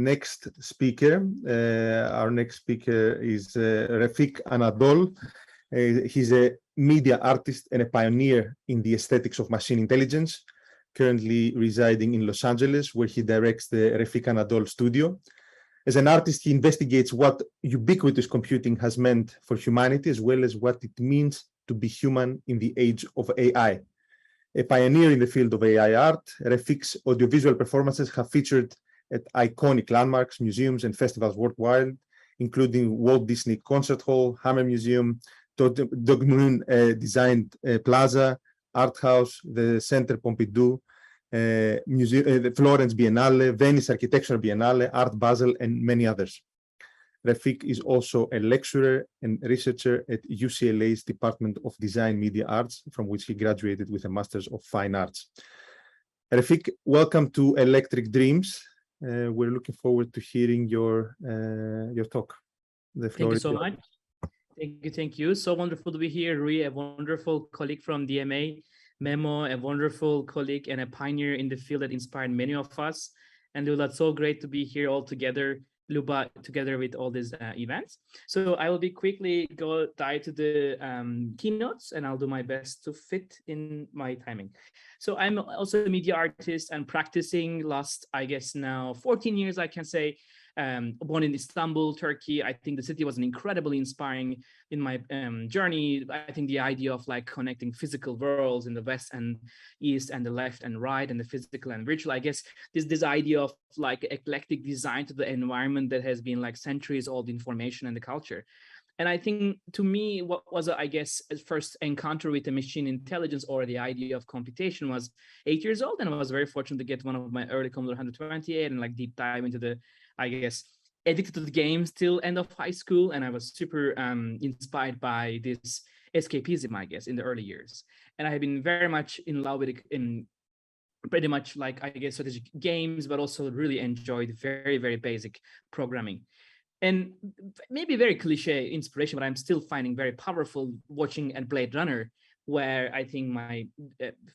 next speaker. Our next speaker is Refik Anadol. He's a media artist and a pioneer in the aesthetics of machine intelligence, currently residing in Los Angeles, where he directs the Refik Anadol studio. As an artist, he investigates what ubiquitous computing has meant for humanity, as well as what it means to be human in the age of AI. A pioneer in the field of AI art, Refik's audiovisual performances have featured at iconic landmarks, museums, and festivals worldwide, including Walt Disney Concert Hall, Hammer Museum, Dog Moon Designed Plaza, Art House, the Centre Pompidou, the Florence Biennale, Venice Architectural Biennale, Art Basel, and many others. Refik is also a lecturer and researcher at UCLA's Department of Design Media Arts, from which he graduated with a Master's of Fine Arts. Refik, welcome to Electric Dreams. We're looking forward to hearing your talk. The floor Thank you is so yours. much. Thank you. So wonderful to be here, Rui, a wonderful colleague from DMA, Memo, a wonderful colleague and a pioneer in the field that inspired many of us. And Lula, so great to be here all together, Luba, together with all these events. So I will be quickly dive to the keynotes, and I'll do my best to fit in my timing. So I'm also a media artist and practicing last, I guess now 14 years, I can say. Born in Istanbul, Turkey. I think the city was incredibly inspiring in my journey. I think the idea of like connecting physical worlds in the West and East and the left and right and the physical and virtual, I guess this idea of like eclectic design to the environment that has been like centuries old information and the culture. And I think to me, what was, I guess, a first encounter with the machine intelligence or the idea of computation was 8 years old. And I was very fortunate to get one of my early Commodore 128 and like deep dive into the, I guess, addicted to the games till end of high school. And I was super inspired by this escapism, I guess, in the early years. And I have been very much in love with it in pretty much like, I guess, strategic games, but also really enjoyed very, very basic programming. And maybe very cliche inspiration, but I'm still finding very powerful watching a Blade Runner, where I think my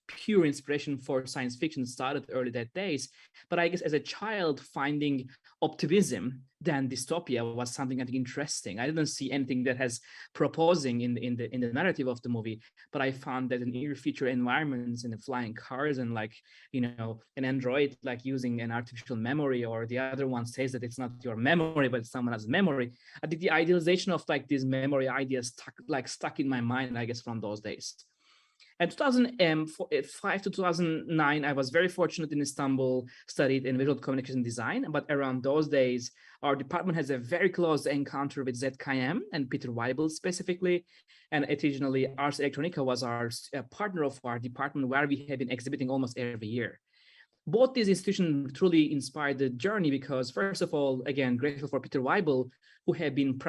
pure inspiration for science fiction started early that days. But I guess as a child, finding optimism than dystopia was something I think interesting. I didn't see anything that has proposing in the narrative of the movie, but I found that in near future environments and the flying cars and like, you know, an android like using an artificial memory, or the other one says that it's not your memory, but it's someone else's memory. I think the idealization of like these memory ideas stuck in my mind, I guess, from those days. And 2005 to 2009, I was very fortunate in Istanbul, studied in visual communication design. But around those days, our department has a very close encounter with ZKM and Peter Weibel specifically. And occasionally, Ars Electronica was our partner of our department, where we have been exhibiting almost every year. Both these institutions truly inspired the journey because, first of all, again, grateful for Peter Weibel, who had been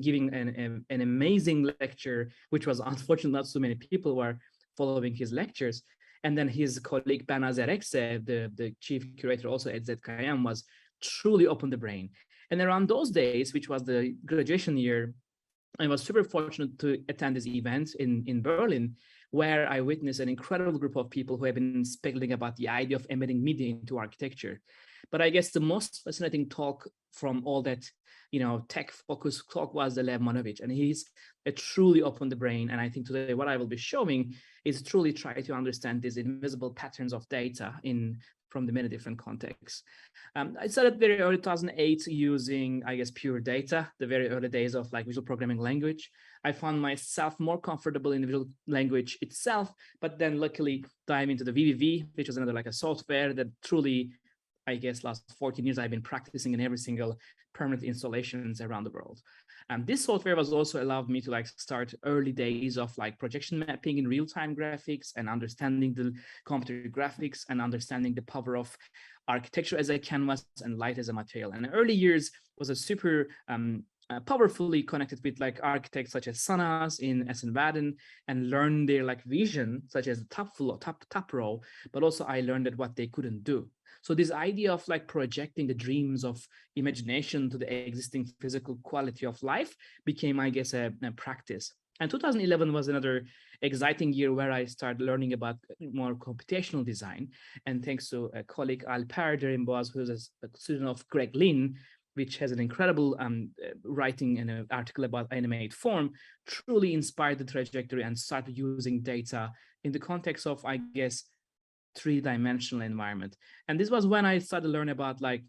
giving an amazing lecture, which was unfortunately not so many people were following his lectures. And then his colleague Benazer Ekse, the chief curator also at ZKM, was truly opened the brain. And around those days, which was the graduation year, I was super fortunate to attend this event in Berlin, where I witnessed an incredible group of people who have been speculating about the idea of embedding media into architecture. But I guess the most fascinating talk from all that, you know, tech-focused talk was the Lev Manovich, and he's truly opened the brain. And I think today what I will be showing is truly try to understand these invisible patterns of data from the many different contexts. I started very early 2008 using, I guess, pure data, the very early days of like visual programming language. I found myself more comfortable in the visual language itself, but then luckily dive into the VVV, which was another like a software that truly, I guess, last 14 years I've been practicing in every single permanent installations around the world. This software was also allowed me to like start early days of like projection mapping in real-time graphics and understanding the computer graphics and understanding the power of architecture as a canvas and light as a material. And early years was a super powerfully connected with like architects such as Sanas in Essen-Baden and learned their like vision, such as the top row, but also I learned that what they couldn't do. So this idea of like projecting the dreams of imagination to the existing physical quality of life became, I guess, a practice. And 2011 was another exciting year where I started learning about more computational design. And thanks to a colleague, Alper Derimbaz, who's a student of Greg Lynn, which has an incredible writing and an article about animate form, truly inspired the trajectory and started using data in the context of, I guess, three-dimensional environment. And this was when I started to learn about like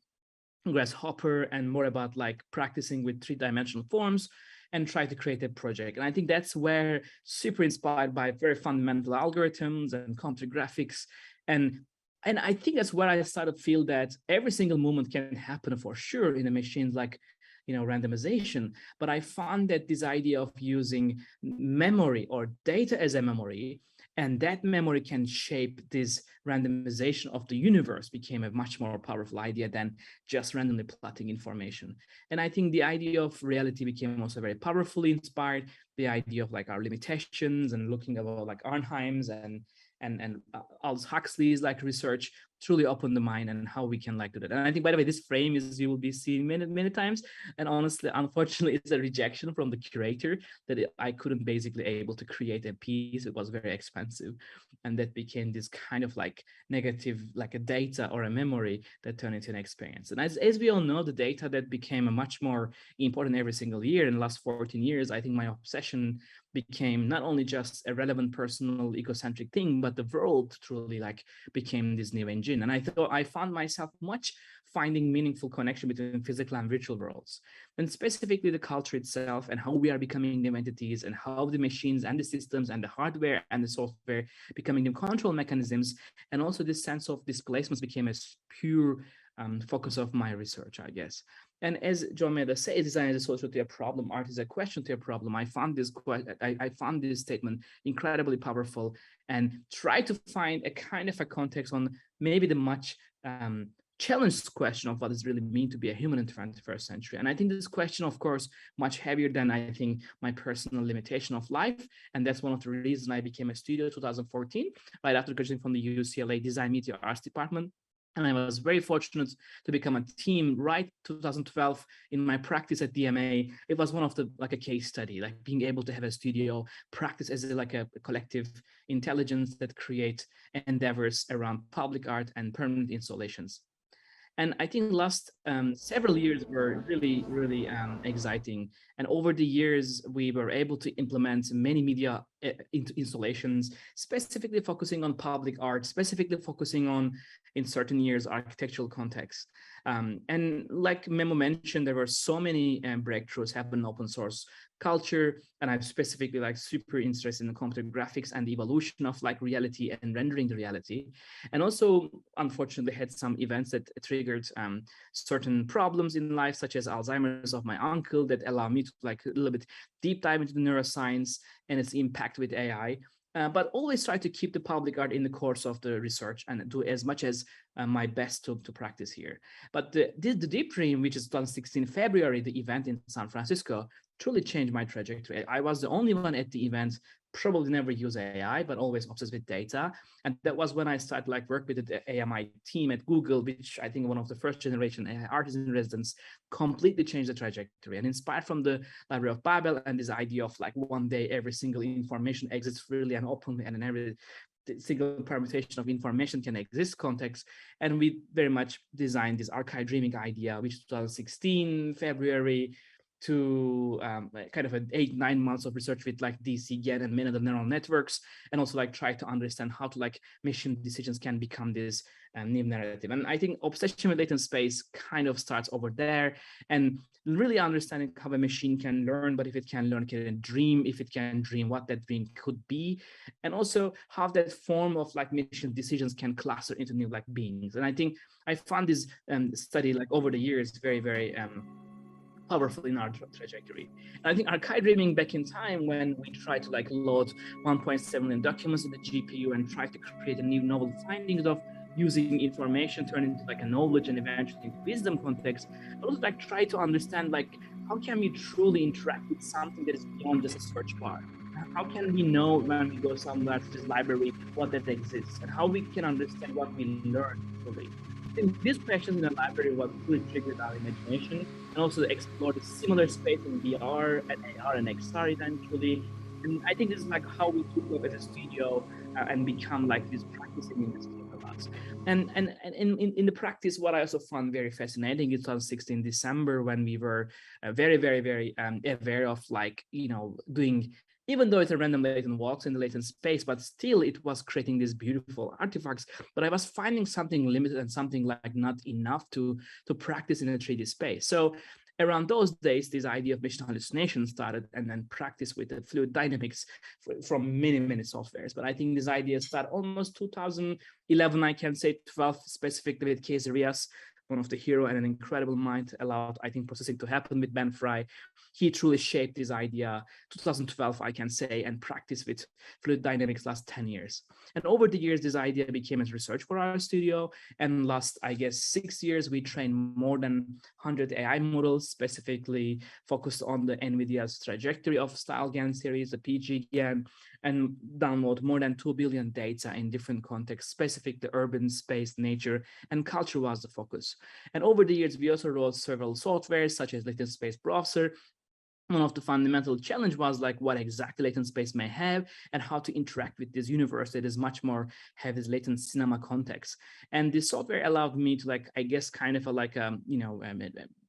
Grasshopper and more about like practicing with three-dimensional forms and try to create a project. And I think that's where super inspired by very fundamental algorithms and computer graphics. And I think that's where I started to feel that every single movement can happen for sure in a machine like, randomization. But I found that this idea of using memory or data as a memory, and that memory can shape this randomization of the universe became a much more powerful idea than just randomly plotting information. And I think the idea of reality became also very powerfully inspired. The idea of like our limitations and looking about like Arnheim's and Aldous Huxley's like research truly opened the mind and how we can like do that. And I think, by the way, this frame is, you will be seeing many times. And honestly, unfortunately, it's a rejection from the curator that I couldn't basically able to create a piece. It was very expensive. And that became this kind of like negative, like a data or a memory that turned into an experience. And as we all know, the data that became a much more important every single year in the last 14 years, I think my obsession became not only just a relevant personal ecocentric thing, but the world truly like became this new engine. And I thought I found myself much finding meaningful connection between physical and virtual worlds, and specifically the culture itself and how we are becoming new entities and how the machines and the systems and the hardware and the software becoming new control mechanisms. And also this sense of displacements became a pure focus of my research, I guess. And as John Maeda says, design is a solution to a problem, art is a question to a problem. I found this statement incredibly powerful and try to find a kind of a context on maybe the much challenged question of what does it really mean to be a human in the 21st century. And I think this question, of course, much heavier than I think my personal limitation of life. And that's one of the reasons I became a studio in 2014, right after graduating from the UCLA Design Media Arts department. And I was very fortunate to become a team right 2012 in my practice at DMA. It was one of the like a case study, like being able to have a studio practice as like a collective intelligence that create endeavors around public art and permanent installations. And I think last several years were really, really exciting. And over the years, we were able to implement many media installations, specifically focusing on public art, specifically focusing on, in certain years, architectural context. And like Memo mentioned, there were so many breakthroughs happening in open source culture, and I'm specifically like super interested in the computer graphics and the evolution of like reality and rendering the reality. And also, unfortunately, had some events that triggered certain problems in life, such as Alzheimer's of my uncle, that allowed me to like a little bit deep dive into the neuroscience and its impact with AI. But always try to keep the public art in the course of the research and do as much as my best to practice here. But the Deep Dream, which is 2016 February, the event in San Francisco, truly changed my trajectory. I was the only one at the event, probably never use AI, but always obsessed with data. And that was when I started like work with the AMI team at Google, which I think one of the first generation AI artists in residence, completely changed the trajectory and inspired from the Library of Babel and this idea of like one day every single information exists freely and openly, and in every single permutation of information can exist context. And we very much designed this archive dreaming idea, which 2016 February, to kind of an 8-9 months of research with like DC, GAN, and many other neural networks, and also like try to understand how to like machine decisions can become this new narrative. And I think obsession with latent space kind of starts over there, and really understanding how a machine can learn, but if it can learn, can it dream? If it can dream, what that dream could be, and also how that form of like machine decisions can cluster into new like beings. And I think I found this study like over the years very, very powerful in our trajectory. And I think archive dreaming back in time, when we try to like load 1.7 million documents in the GPU and try to create a new novel findings of using information, turn into like a knowledge and eventually wisdom context, but also like try to understand like how can we truly interact with something that is beyond just a search bar? How can we know when we go somewhere to this library what that exists, and how we can understand what we learn fully? I think these questions in the library what really triggered our imagination, and also explore the similar space in VR and AR and XR eventually. And I think this is like how we took up at the studio and become like this practicing in this field a lot. And in the practice, what I also found very fascinating in 2016 December, when we were very aware of like, doing, even though it's a random latent walks in the latent space, but still it was creating these beautiful artifacts. But I was finding something limited and something like not enough to practice in a 3D space. So around those days, this idea of machine hallucination started, and then practice with the fluid dynamics from many softwares. But I think this idea started almost 2011, I can say 12, specifically with Casey Rias, one of the hero and an incredible mind, allowed, I think, processing to happen with Ben Fry. He truly shaped this idea 2012, I can say, and practiced with fluid dynamics last 10 years. And over the years, this idea became a research for our studio. And last, I guess, 6 years, we trained more than 100 AI models, specifically focused on the NVIDIA's trajectory of style GAN series, the PG GAN, and download more than 2 billion data in different contexts, specific to urban, space, nature, and culture was the focus. And over the years, we also wrote several softwares such as Latent Space Browser. One of the fundamental challenge was like what exactly latent space may have and how to interact with this universe that is much more have this latent cinema context. And this software allowed me to like, I guess, kind of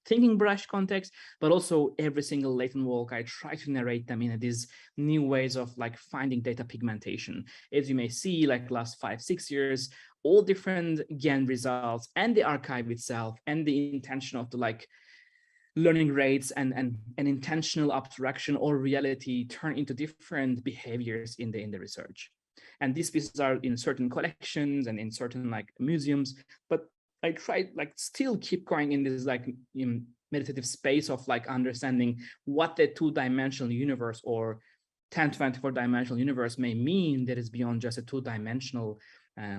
thinking brush context, but also every single latent walk, I try to narrate them in these new ways of like finding data pigmentation. As you may see, like last 5-6 years, all different GAN results and the archive itself and the intention of the like learning rates and an intentional abstraction or reality turn into different behaviors in the research. And these pieces are in certain collections and in certain like museums, but I try like still keep going in this like meditative space of like understanding what the two-dimensional universe or 1024-dimensional universe may mean that is beyond just a two-dimensional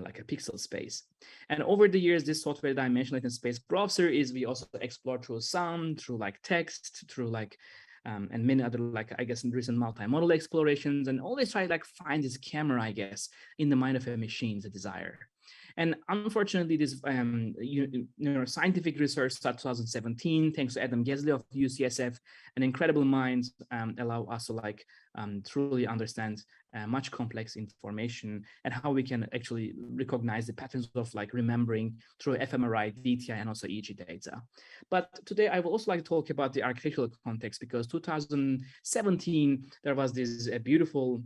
like a pixel space. And over the years, this software dimension latent space browser is we also explore through sound, through like text, through like and many other like I guess recent multimodal explorations, and always try like find this camera, I guess, in the mind of a machine, the desire. And unfortunately, this scientific research started 2017, thanks to Adam Gesley of UCSF. An incredible minds allow us to like truly understand much complex information and how we can actually recognize the patterns of like remembering through fMRI, DTI, and also EEG data. But today I will also like to talk about the architectural context, because 2017, there was this beautiful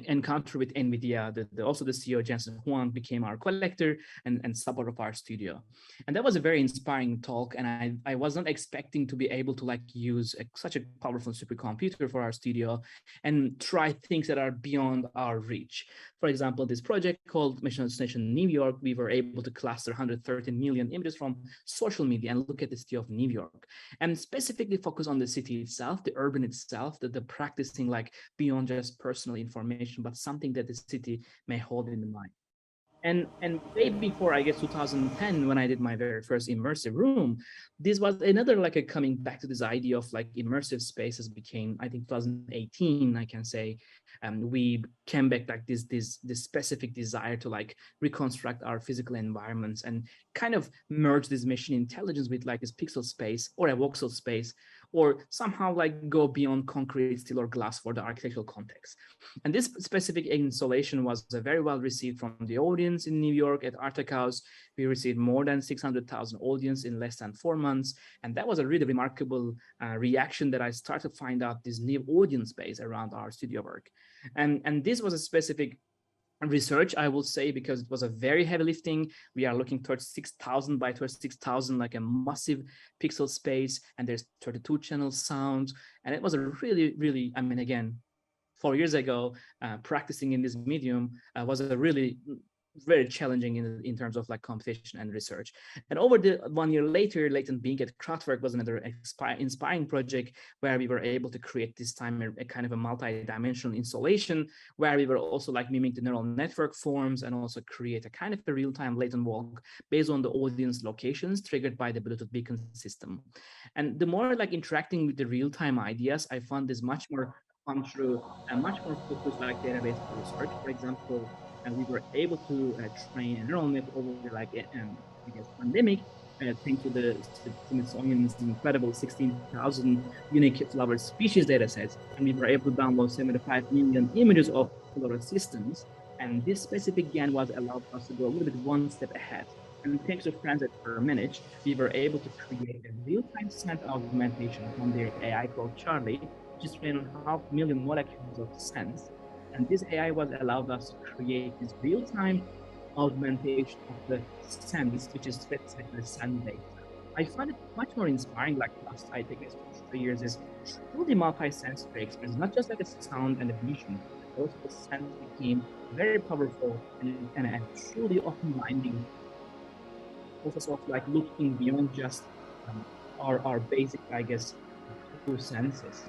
encounter with NVIDIA. Also the CEO, Jensen Huang, became our collector and support of our studio. And that was a very inspiring talk. And I was not expecting to be able to like use such a powerful supercomputer for our studio and try things that are beyond our reach. For example, this project called Mission Destination New York, we were able to cluster 113 million images from social media and look at the city of New York and specifically focus on the city itself, the urban itself, the practicing like beyond just personal information, but something that the city may hold in the mind. And way before, I guess 2010, when I did my very first immersive room, this was another like a coming back to this idea of like immersive spaces became, I think 2018, I can say, we came back like this specific desire to like reconstruct our physical environments and kind of merge this machine intelligence with like this pixel space or a voxel space, or somehow like go beyond concrete, steel, or glass for the architectural context. And this specific installation was very well received from the audience in New York at Artec House. We received more than 600,000 audience in less than 4 months. And that was a really remarkable reaction that I started to find out this new audience base around our studio work. And this was a specific research, I will say, because it was a very heavy lifting. We are looking towards 6,000 by 36,000, like a massive pixel space, and there's 32 channel sound. And it was a really, I mean, again, 4 years ago, practicing in this medium was a really very challenging in terms of like competition and research. And over the 1 year later, Latent Being at Kraftwerk was another inspiring project where we were able to create this time a kind of a multi-dimensional installation where we were also like miming the neural network forms and also create a kind of a real-time latent walk based on the audience locations triggered by the Bluetooth beacon system. And the more like interacting with the real-time ideas, I found this much more fun through a much more focused like database research. For example, and we were able to train a neural net over like I guess pandemic, thanks to the Smithsonian's incredible 16,000 unique flower species datasets, and we were able to download 75 million images of floral systems. And this specific GAN was allowed us to go a little bit one step ahead. And thanks to Transit per minute, we were able to create a real-time scent augmentation from their AI called Charlie, which is trained on 500,000 molecules of scents. And this AI was allowed us to create this real-time augmentation of the scents, which is specifically scent data. I find it much more inspiring, like last I think it's 3 years, is truly multi-sensory experience, not just like a sound and a vision, but also the sense became very powerful and truly open-minding, also sort of like looking beyond just our basic, I guess, two senses.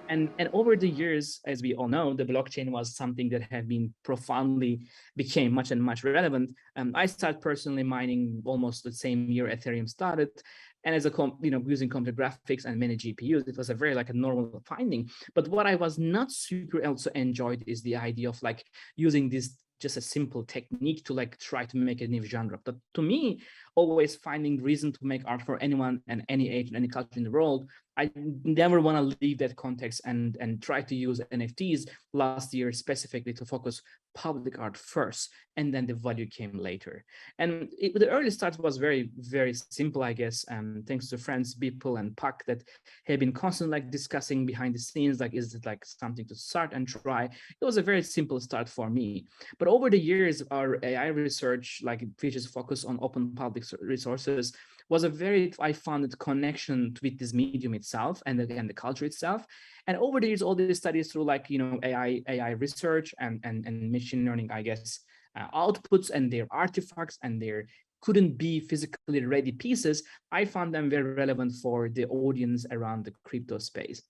And over the years, as we all know, the blockchain was something that had been profoundly became much and much relevant. I started personally mining almost the same year Ethereum started, and as a using computer graphics and many GPUs, it was a very like a normal finding. But what I was not super also enjoyed is the idea of like using this just a simple technique to like try to make a new genre. But to me, always finding reason to make art for anyone and any age and any culture in the world, I never want to leave that context and try to use NFTs last year specifically to focus public art first, and then the value came later. And the early start was very, very simple, I guess, thanks to friends, Beeple and Puck that have been constantly like discussing behind the scenes, like, is it like something to start and try? It was a very simple start for me. But over the years, our AI research, like features focus on open public resources, was a very, I found it connection with this medium itself and again the culture itself. And over the years, all these studies through like AI research and machine learning, I guess, outputs and their artifacts and their couldn't be physically ready pieces, I found them very relevant for the audience around the crypto space.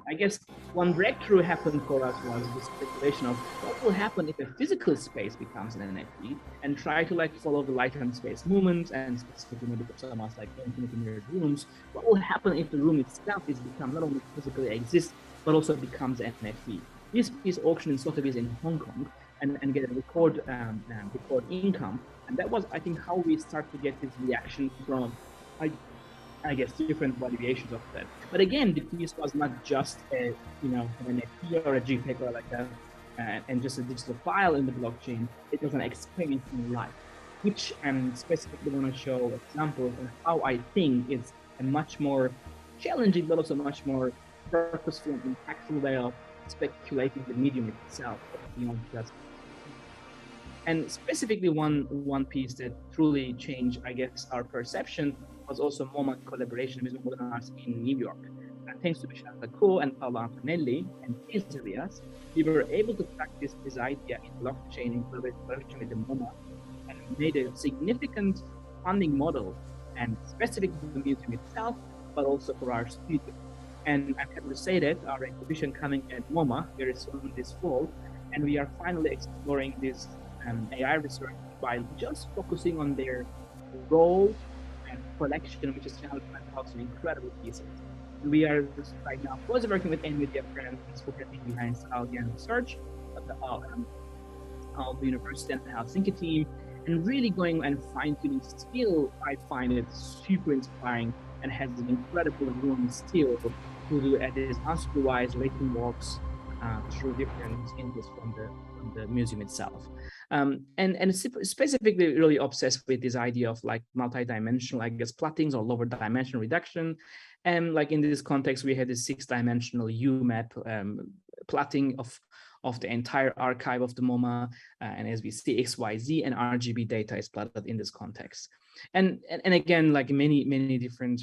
I guess one breakthrough happened for us was the speculation of what will happen if a physical space becomes an NFT, and try to like follow the light and space movement, and specifically maybe for some of us like infinity mirrored rooms. What will happen if the room itself is become not only physically exists but also becomes an NFT? This piece auctioned in Sotheby's in Hong Kong and get a record income, and that was I think how we start to get this reaction from I guess different valuations of that. But again, the piece was not just an NFT or a JPEG or like that, and just a digital file in the blockchain. It was an experience in life, which I'm specifically want to show examples of how I think it's a much more challenging, but also much more purposeful and impactful way of speculating the medium itself, beyond just. And specifically one piece that truly changed, I guess, our perception was also MoMA collaboration with modern arts in New York. And thanks to Michelle Foucault and Paolo Antonelli and his areas, we were able to practice this idea in blockchain in collaboration with the MoMA and made a significant funding model, and specific to the museum itself, but also for our studio. And I'm happy to say that our exhibition coming at MoMA very soon this fall, and we are finally exploring this AI research while just focusing on their role and collection, which is channeled by some incredible pieces. And we are right now closely working with NVIDIA friends who are behind Salgian research of the University and the Helsinki team, and really going and fine-tuning still, I find it super inspiring and has an incredible room still to do these unsupervised rating walks through different inputs from the museum itself. And specifically really obsessed with this idea of like multi-dimensional, I guess, plattings or lower dimension reduction. And like in this context, we had this 6-dimensional UMAP plotting of the entire archive of the MoMA. And as we see, XYZ and RGB data is plotted in this context. And again, like many different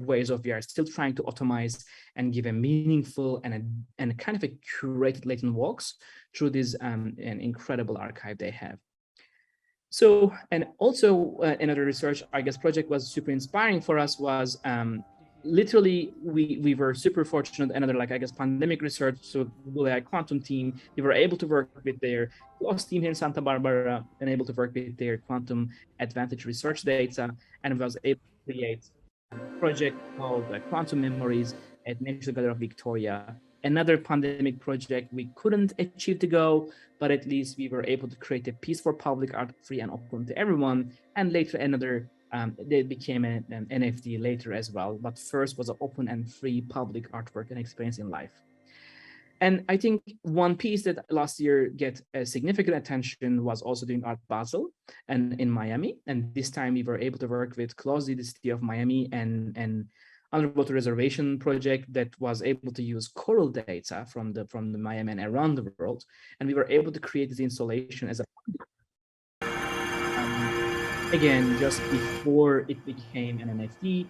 ways of, we are still trying to optimize and give a meaningful and kind of a curated latent walks through this an incredible archive they have. So, and also another research, I guess, project was super inspiring for us was literally we were super fortunate. Another, like, I guess, pandemic research, so Google AI quantum team, we were able to work with their close team here in Santa Barbara and able to work with their quantum advantage research data, and was able to create a project called Quantum Memories at National Gallery of Victoria. Another pandemic project we couldn't achieve to go, but at least we were able to create a piece for public art, free and open to everyone. And later another they became an NFT later as well, but first was an open and free public artwork and experience in life. And I think one piece that last year get a significant attention was also doing Art Basel and in Miami. And this time we were able to work with closely the city of Miami and underwater reservation project that was able to use coral data from the Miami and around the world. And we were able to create this installation as a again, just before it became an NFT.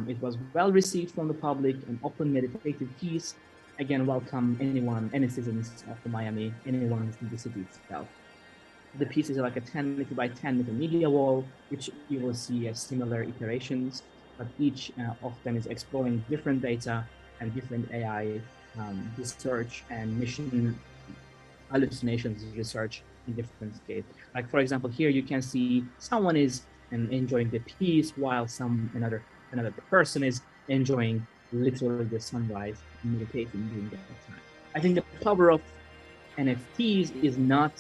It was well received from the public, an open meditative piece. Again, welcome anyone, any citizens of the Miami, anyone who's in the city itself. The piece is like a 10 meter by 10 meter media wall, which you will see as similar iterations, but each of them is exploring different data and different AI research and mission hallucinations research in different scales. Like for example, here you can see someone is enjoying the piece while another person is enjoying literally the sunrise and meditating during that time. I think the power of NFTs is not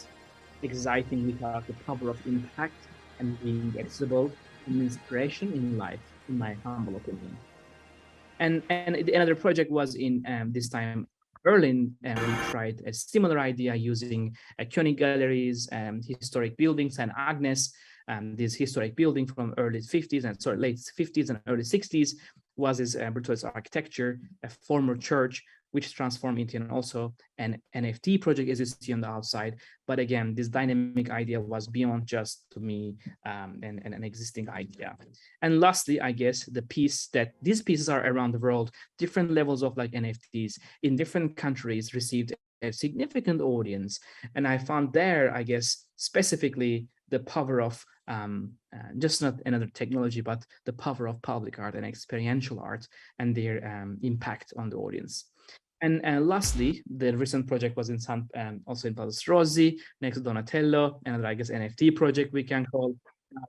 exciting without the power of impact and being accessible and inspiration in life, in my humble opinion. And another project was in this time Berlin, and we tried a similar idea using Koenig galleries, historic buildings, and Agnes. This historic building from early 50s and late 50s and early 60s was this Brutalist architecture, a former church, which transformed into also an NFT project as you see on the outside. But again, this dynamic idea was beyond just to me an existing idea. And lastly, I guess these pieces are around the world, different levels of like NFTs in different countries received a significant audience. And I found there, I guess, specifically the power of just not another technology, but the power of public art and experiential art and their impact on the audience. And lastly, the recent project was in also in Palos Rossi, next to Donatello, another, I guess, NFT project we can call.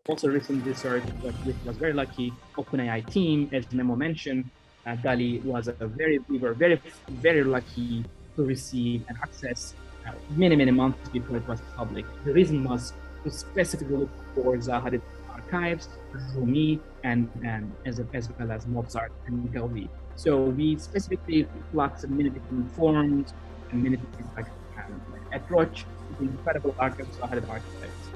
Also recent research, which was very lucky, OpenAI team, as Memo mentioned, DALI was we were very lucky to receive and access many months before it was public. The reason was to specifically look for Zaha Hadid archives, Rumi, and as well as Mozart and Gaudi. So we specifically plugged many different forms and many different approach to the incredible archives of Hadid architects.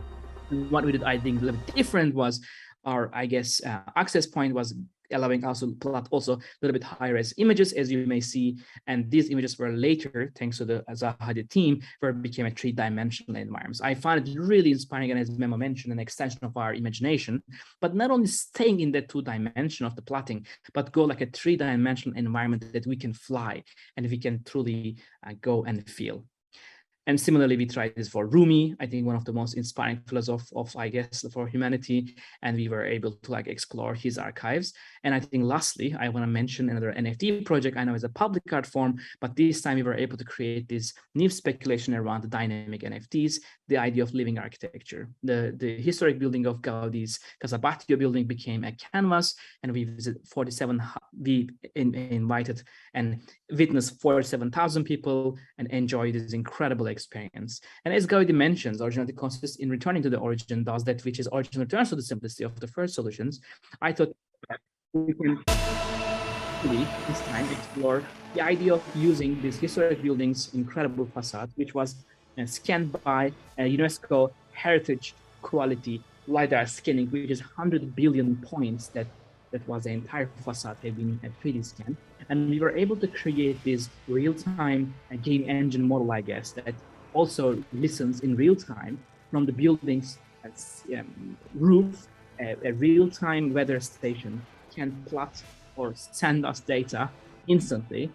And what we did, I think, a little bit different was our, I guess, access point was allowing us to plot also a little bit higher res images, as you may see. And these images were later, thanks to the Zaha Hadid team, where it became a three-dimensional environment. I find it really inspiring, and as Memo mentioned, an extension of our imagination, but not only staying in that 2-dimension of the plotting, but go like a 3-dimensional environment that we can fly and we can truly go and feel. And similarly, we tried this for Rumi, I think one of the most inspiring philosophers of, I guess, for humanity. And we were able to like explore his archives. And I think lastly, I want to mention another NFT project I know is a public art form, but this time we were able to create this new speculation around the dynamic NFTs, the idea of living architecture. The historic building of Gaudi's Casa Batlló building became a canvas, and we visited we invited and witnessed 47,000 people and enjoyed this incredible experience. And as Gaudi mentions, originality consists in returning to the origin, does that which is origin returns to the simplicity of the first solutions. I thought we can really this time explore the idea of using this historic building's incredible facade, which was scanned by UNESCO heritage quality LiDAR scanning, which is 100 billion points that was the entire facade had been 3D scanned. And we were able to create this real-time game engine model, I guess, that also listens in real time from the building's roof. A real-time weather station can plot or send us data instantly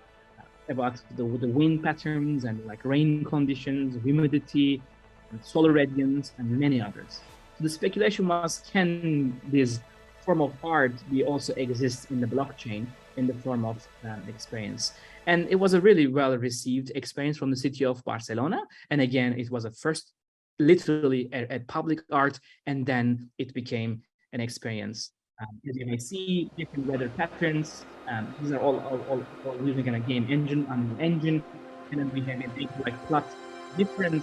about the wind patterns and like rain conditions, humidity, and solar radiance, and many others. So the speculation was, can this form of art be also exist in the blockchain in the form of experience? And it was a really well-received experience from the city of Barcelona. And again, it was a first, literally a public art, and then it became an experience. As you may see, different weather patterns. These are all using a game engine, Unreal Engine. And then we have able to like plot different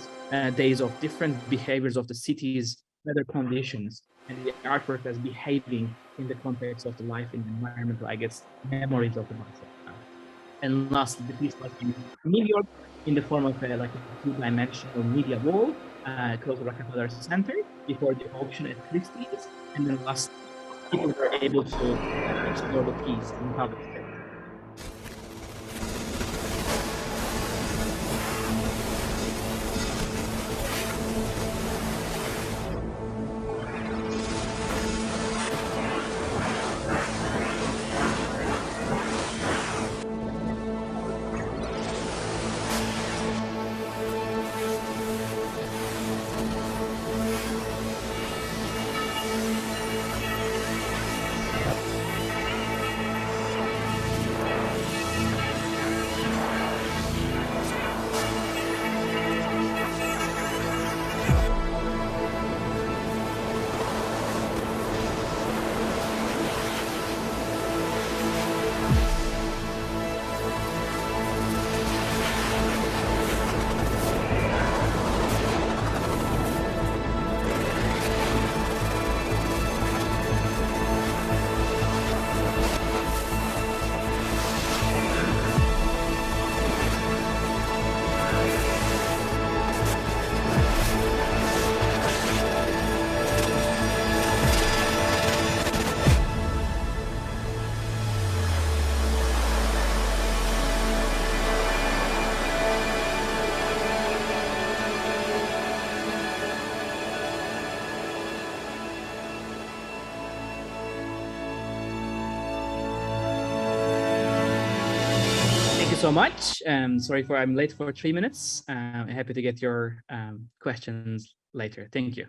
days of different behaviors of the city's weather conditions and the artwork as behaving in the context of the life in the environmental, I guess, memories of the myself. And lastly, the piece was in New York in the form of like a two-dimensional media wall close to Rockefeller Center before the auction at Christie's. And then last, people were able to explore the piece and how it fits. So much. Sorry for I'm late for 3 minutes. Happy to get your questions later. Thank you.